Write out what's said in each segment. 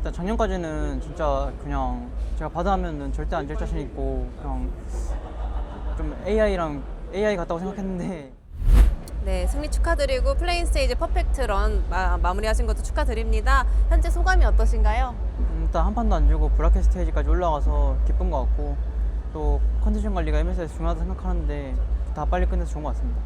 일단 작년까지는 진짜 그냥 제가 바드 하면은 절대 안 질 자신 있고 그냥 좀 AI 같다고 생각했는데 네, 승리 축하드리고 플레인 스테이지 퍼펙트 런 마무리하신 것도 축하드립니다. 현재 소감이 어떠신가요? 일단 한 판도 안 주고 브라켓 스테이지까지 올라가서 기쁜 것 같고 또 컨디션 관리가 MS에서 중요하다고 생각하는데 다 빨리 끝내서 좋은 것 같습니다.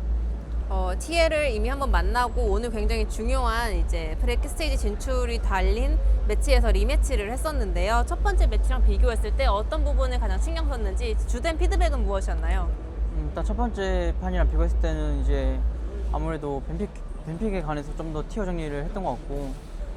TL을 이미 한번 만나고 오늘 굉장히 중요한 이제 프레키 스테이지 진출이 달린 매치에서 리매치를 했었는데요. 첫 번째 매치랑 비교했을 때 어떤 부분을 가장 신경 썼는지 주된 피드백은 무엇이었나요? 일단 첫 번째 판이랑 비교했을 때는 이제 아무래도 뱀픽에 관해서 좀 더 티어 정리를 했던 것 같고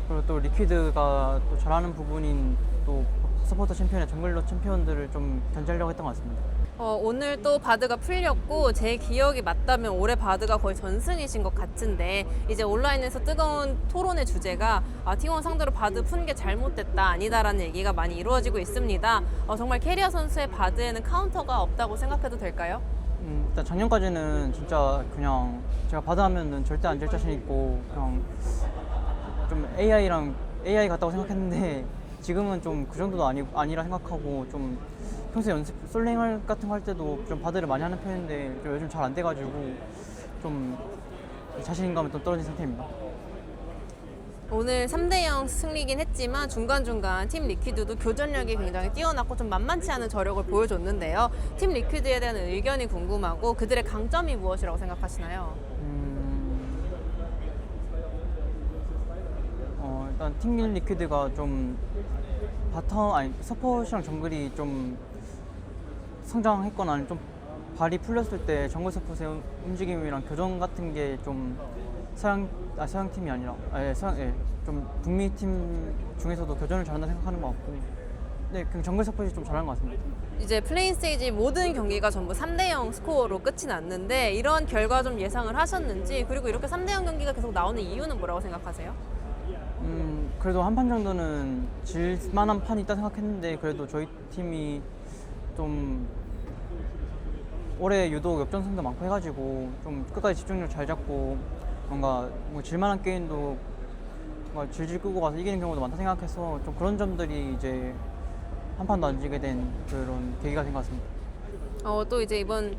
그리고 또 리퀴드가 또 잘하는 부분인 또 서포터 챔피언의 정글러 챔피언들을 좀 견제하려고 했던 것 같습니다. 오늘 또 바드가 풀렸고 제 기억이 맞다면 올해 바드가 거의 전승이신 것 같은데 이제 온라인에서 뜨거운 토론의 주제가 T1 상대로 바드 푼 게 잘못됐다 아니다라는 얘기가 많이 이루어지고 있습니다. 정말 캐리어 선수의 바드에는 카운터가 없다고 생각해도 될까요? 일단 작년까지는 진짜 그냥 제가 바드 하면은 절대 안 질 자신 있고 그냥 좀 AI 같다고 생각했는데 지금은 좀 그 정도도 아니라 생각하고 좀 평소에 연습 솔랭 같은 거 할 때도 좀 바드를 많이 하는 편인데 좀 요즘 잘 안 돼가지고 좀 자신감이 좀 떨어진 상태입니다. 오늘 3대0 승리긴 했지만 중간중간 팀 리퀴드도 교전력이 굉장히 뛰어났고 좀 만만치 않은 저력을 보여줬는데요. 팀 리퀴드에 대한 의견이 궁금하고 그들의 강점이 무엇이라고 생각하시나요? 일단 팀 리퀴드가 좀 서폿이랑 정글이 좀 성장했거나 아니면 좀 발이 풀렸을 때 정글 서폿의 움직임이랑 교전 같은 게 좀 서양 팀이 아니라 좀 북미 팀 중에서도 교전을 잘한다 생각하는 것 같고 네, 그냥 정글 서폿이 좀 잘하는 것 같습니다. 이제 플레인 스테이지 모든 경기가 전부 3대0 스코어로 끝이 났는데 이런 결과 좀 예상을 하셨는지 그리고 이렇게 3대0 경기가 계속 나오는 이유는 뭐라고 생각하세요? 그래도 한 판 정도는 질 만한 판이 있다 생각했는데 그래도 저희 팀이 좀 올해 유독 역전승도 많고 해가지고 좀 끝까지 집중력 잘 잡고 뭔가 뭐 질만한 게임도 뭔가 질질 끌고 가서 이기는 경우도 많다 생각해서 좀 그런 점들이 이제 한 판도 안 지게 된 그런 계기가 된 것 같습니다. 또 이제 이번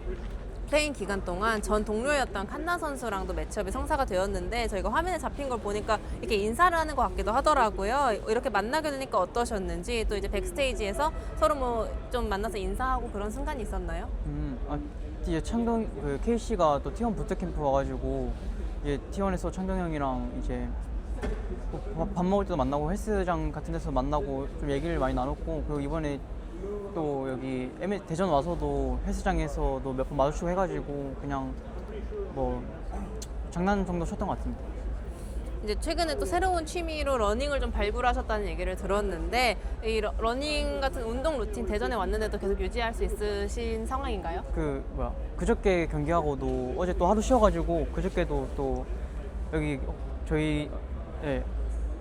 플레인 기간 동안 전 동료였던 칸나 선수랑도 매치업이 성사가 되었는데 저희가 화면에 잡힌 걸 보니까 이렇게 인사를 하는 것 같기도 하더라고요. 이렇게 만나게 되니까 어떠셨는지 또 이제 백스테이지에서 서로 뭐 좀 만나서 인사하고 그런 순간이 있었나요? 이제 창동 KC가 또 T1 부트캠프 와가지고 이제 T1에서 창동 형이랑 이제 밥 먹을 때도 만나고 헬스장 같은 데서 만나고 좀 얘기를 많이 나눴고 그리고 이번에 또 여기 대전 와서도 헬스장에서도 몇 번 마주치고 해가지고 그냥 뭐 장난 정도 쳤던 것 같습니다. 이제 최근에 또 새로운 취미로 러닝을 좀 발굴하셨다는 얘기를 들었는데 이 러닝 같은 운동 루틴 대전에 왔는데도 계속 유지할 수 있으신 상황인가요? 그저께 경기하고도 어제 또 하루 쉬어가지고 그저께도 또 여기 저희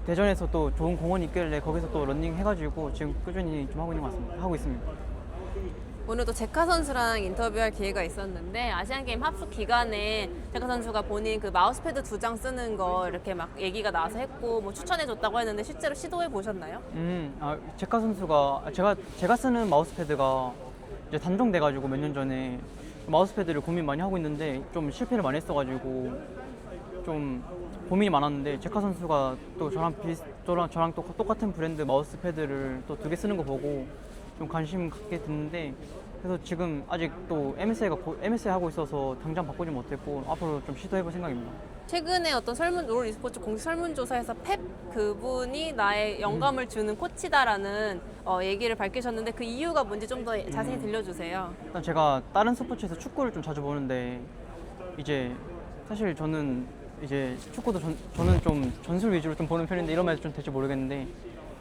대전에서 또 좋은 공원이 있길래 거기서 또 러닝 해가지고 지금 꾸준히 좀 하고 있습니다. 오늘 또 제카 선수랑 인터뷰할 기회가 있었는데 아시안게임 합숙 기간에 제카 선수가 본인 그 마우스패드 2장 쓰는 거 이렇게 막 얘기가 나와서 했고 뭐 추천해줬다고 했는데 실제로 시도해 보셨나요? 제카 선수가 제가 쓰는 마우스패드가 이제 단종돼가지고 몇 년 전에 마우스패드를 고민 많이 하고 있는데 좀 실패를 많이 했어가지고 좀 고민이 많았는데 제카 선수가 또 저랑 또 똑같은 브랜드 마우스패드를 또 2개 쓰는 거 보고 좀 관심 갖게 됐는데 그래서 지금 아직 또 MSI 하고 있어서 당장 바꾸지 못했고 앞으로 좀 시도해볼 생각입니다. 최근에 어떤 롤 e스포츠 공식 설문조사에서 펩 그분이 나의 영감을 주는 코치다라는 얘기를 밝히셨는데 그 이유가 뭔지 좀 더 자세히 들려주세요. 일단 제가 다른 스포츠에서 축구를 좀 자주 보는데 이제 사실 저는 이제 축구도 저는 좀 전술 위주로 좀 보는 편인데 이런 말도 좀 될지 모르겠는데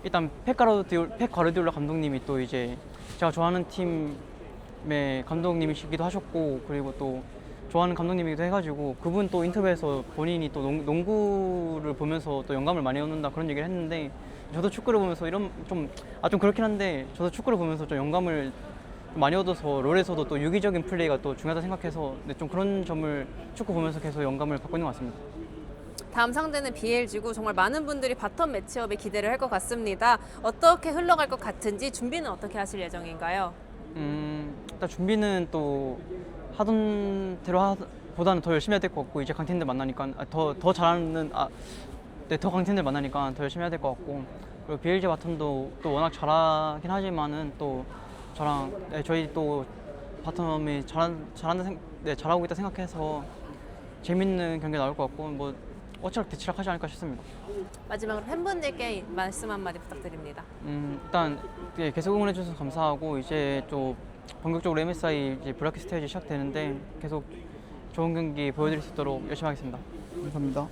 일단 펩 가르디올라 감독님이 또 이제 제가 좋아하는 팀의 감독님이시기도 하셨고 그리고 또 좋아하는 감독님이기도 해가지고 그분 또 인터뷰에서 본인이 또 농구를 보면서 또 영감을 많이 얻는다 그런 얘기를 했는데 저도 축구를 보면서 좀 그렇긴 한데 저도 축구를 보면서 좀 영감을 많이 얻어서 롤에서도 또 유기적인 플레이가 또 중요하다 생각해서 좀 그런 점을 축구 보면서 계속 영감을 받고 있는 것 같습니다. 다음 상대는 BLG고 정말 많은 분들이 바텀 매치업에 기대를 할 것 같습니다. 어떻게 흘러갈 것 같은지 준비는 어떻게 하실 예정인가요? 일단 준비는 또 하던 대로 보다는 더 열심히 해야 될 것 같고 이제 강팀들 만나니까 더 잘하는 더 강팀들 만나니까 더 열심히 해야 될 것 같고 그리고 BLG 바텀도 또 워낙 잘하긴 하지만은 또 저랑 저희 또 바텀이 잘하고 있다 생각해서 재밌는 경기 나올 것 같고 뭐 어찌락 대치락 하지 않을까 싶습니다. 마지막으로 팬분들께 말씀 한마디 부탁드립니다. 일단 계속 응원해 주셔서 감사하고 이제 또 본격적으로 MSI 이제 브라켓 스테이지 시작되는데 계속 좋은 경기 보여드릴 수 있도록 열심히 하겠습니다. 감사합니다.